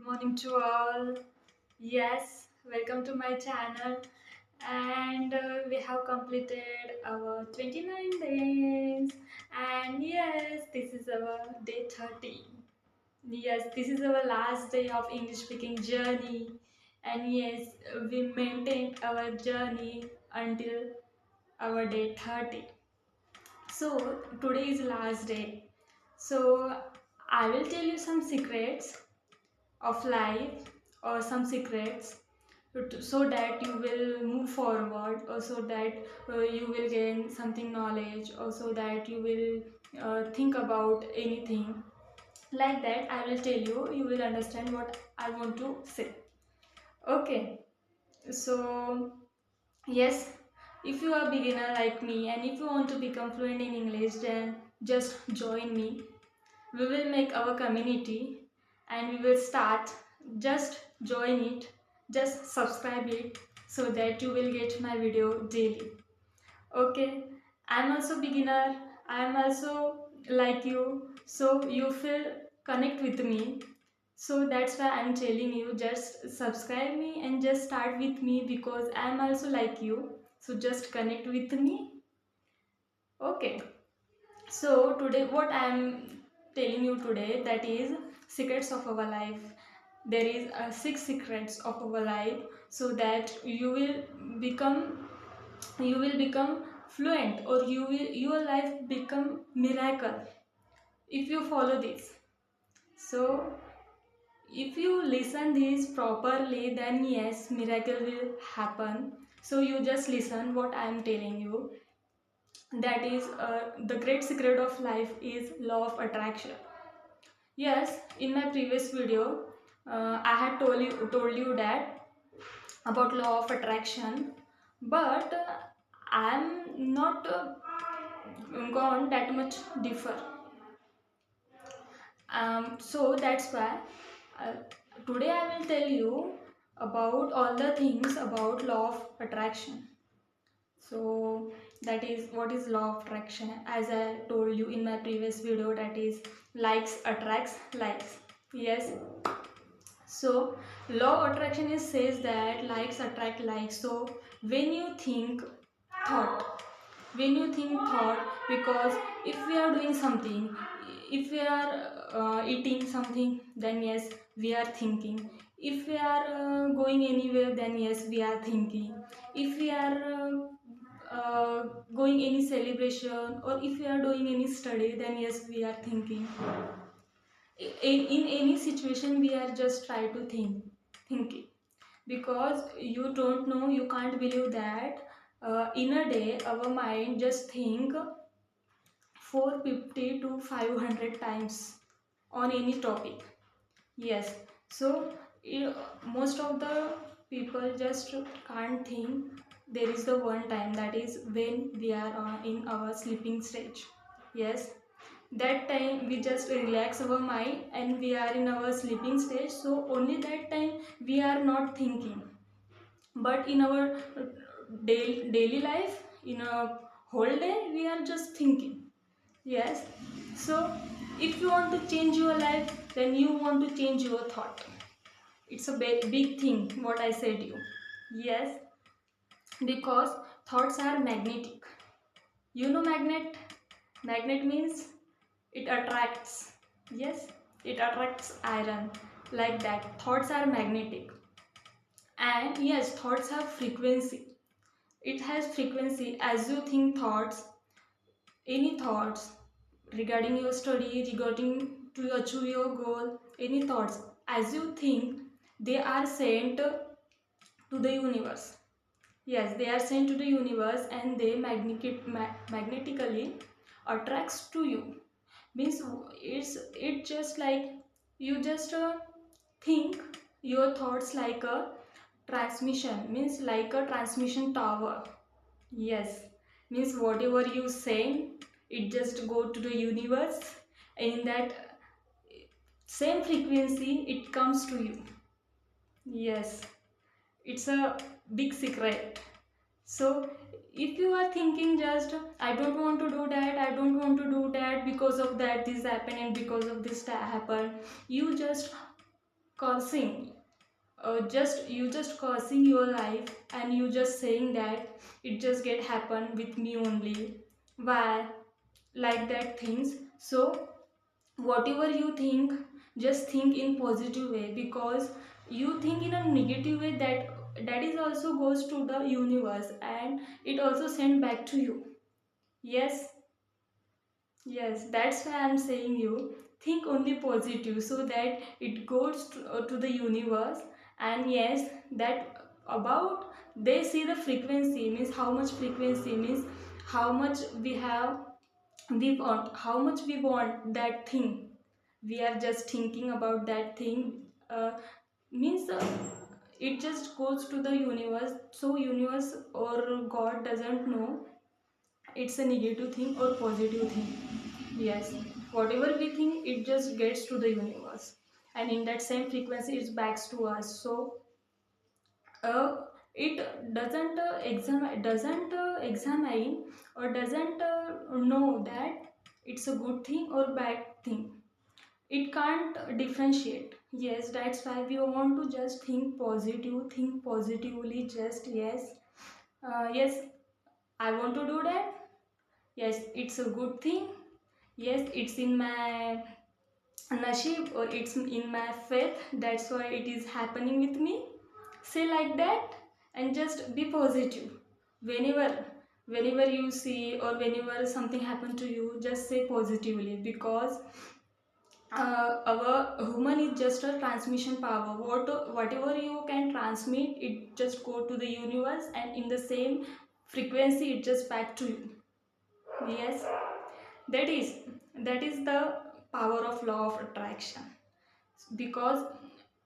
Morning to all. Yes, welcome to my channel. And we have completed our 29 days. And yes, this is our day 30. Yes, this is our last day of English speaking journey. And yes, we maintained our journey until our day 30. So today is last day. So I will tell you some secrets of life or some secrets so that you will move forward or so that you will gain something knowledge or so that you will think about anything like that. I will tell you, you will understand what I want to say. Okay, so yes, if you are beginner like me and if you want to become fluent in English, then just join me. We will make our community and we will start. Just join it, just subscribe it so that you will get my video daily. Okay, I'm also beginner, I'm also like you, so you feel connect with me. So that's why I'm telling you, just subscribe me and just start with me because I'm also like you. So just connect with me. Okay, so today what I am telling you today, that is secrets of our life. There is 6 secrets of our life so that you will become fluent or your life become miracle if you follow this. So if you listen this properly, then yes, miracle will happen. So you just listen what I am telling you. That is the great secret of life is law of attraction. Yes, in my previous video, I had told you that about law of attraction, but I am not gone that much differ. So that's why uh, today I will tell you about all the things about law of attraction. So that is what is law of attraction. As I told you in my previous video, that is likes attracts likes. Yes, so law of attraction is says that likes attract likes. So when you think thought, because if we are doing something, if we are eating something, then yes, we are thinking. If we are going anywhere, then yes, we are thinking. If we are going any celebration or if we are doing any study, then yes, we are thinking. In any situation we are just try to thinking, because you don't know, you can't believe that in a day our mind just think 450 to 500 times on any topic. Yes, so most of the people just can't think. There is the one time, that is when we are in our sleeping stage. Yes, that time we just relax our mind and we are in our sleeping stage, so only that time we are not thinking. But in our daily life, in a whole day, we are just thinking. Yes, so if you want to change your life, then you want to change your thought. It's a big thing what I said you. Yes, because thoughts are magnetic. You know magnet means it attracts. Yes, it attracts iron. Like that, thoughts are magnetic. And yes, thoughts have frequency. It has frequency. As you think thoughts, any thoughts regarding your study, regarding to achieve your goal, any thoughts, as you think, they are sent to the universe. Yes, they are sent to the universe and they magnetically attracts to you. Means it just like you just think your thoughts like a transmission, means like a transmission tower. Yes, means whatever you send, it just go to the universe, and in that same frequency it comes to you. Yes, it's a big secret. So if you are thinking just I don't want to do that, I don't want to do that, because of that this happened and because of this that happened, you just cursing, just you just cursing your life, and you just saying that it just get happen with me only. Why? Like that things. So whatever you think, just think in positive way, because you think in a negative way, that is also goes to the universe, and it also sent back to you. Yes. Yes, that's why I'm saying you think only positive, so that it goes to the universe. And yes, that about they see the frequency, means how much frequency, means how much we have, we want, how much we want that thing. We are just thinking about that thing, means it just goes to the universe. So universe or God doesn't know it's a negative thing or positive thing. Yes, whatever we think, it just gets to the universe, and in that same frequency, it backs to us. So, uh, it doesn't examine or doesn't know that it's a good thing or bad thing. It can't differentiate. Yes, that's why we want to just think positive, think positively. Just yes, yes, I want to do that. Yes, it's a good thing. Yes, it's in my nasib, or it's in my faith, that's why it is happening with me. Say like that, and just be positive. Whenever whenever you see, or whenever something happen to you, just say positively, because our human is just a transmission power. Whatever you can transmit, it just go to the universe, and in the same frequency, it just back to you. Yes, that is that is the power of law of attraction. Because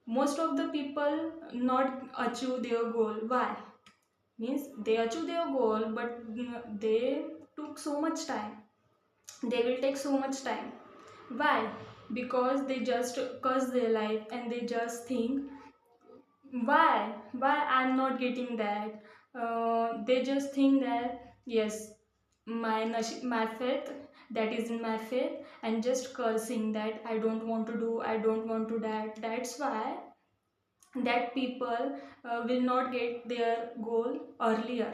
most of the people not achieve their goal. Why? Means they achieve their goal, but they took so much time, they will take so much time. Why? Because they just curse their life, and they just think, why I'm not getting that. They just think that yes, my faith, that is in my faith, and just cursing that I don't want to do, I don't want to that. That's why that people will not get their goal earlier.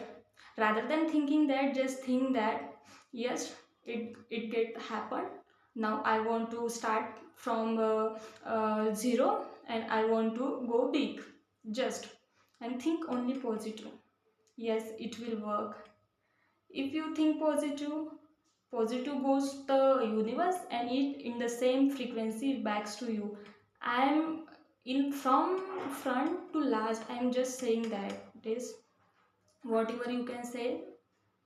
Rather than thinking that, just think that yes, it get happen. Now I want to start from zero, and I want to go big. Just, and think only positive. Yes, it will work. If you think positive, positive goes the universe, and it in the same frequency backs to you. I am in from front to last, I am just saying that it is whatever you can say,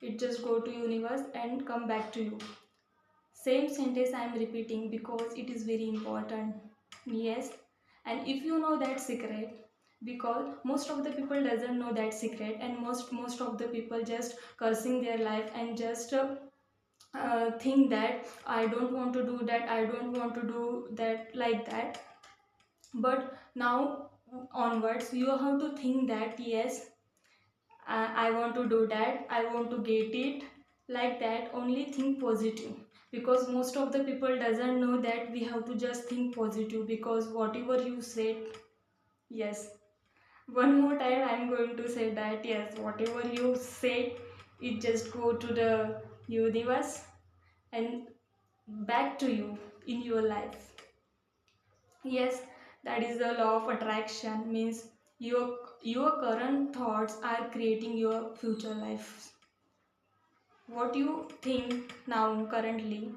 it just go to universe and come back to you. Same sentence I am repeating, because it is very important. Yes. And if you know that secret, because most of the people doesn't know that secret, and most of the people just cursing their life, and just think that I don't want to do that, I don't want to do that, like that. But now onwards, you have to think that yes, I want to do that, I want to get it, like that. Only think positive, because most of the people doesn't know that we have to just think positive, because whatever you said, yes, one more time I'm going to say that yes, whatever you said, it just go to the universe and back to you in your life. Yes, that is the law of attraction, means your current thoughts are creating your future life. What you think now currently,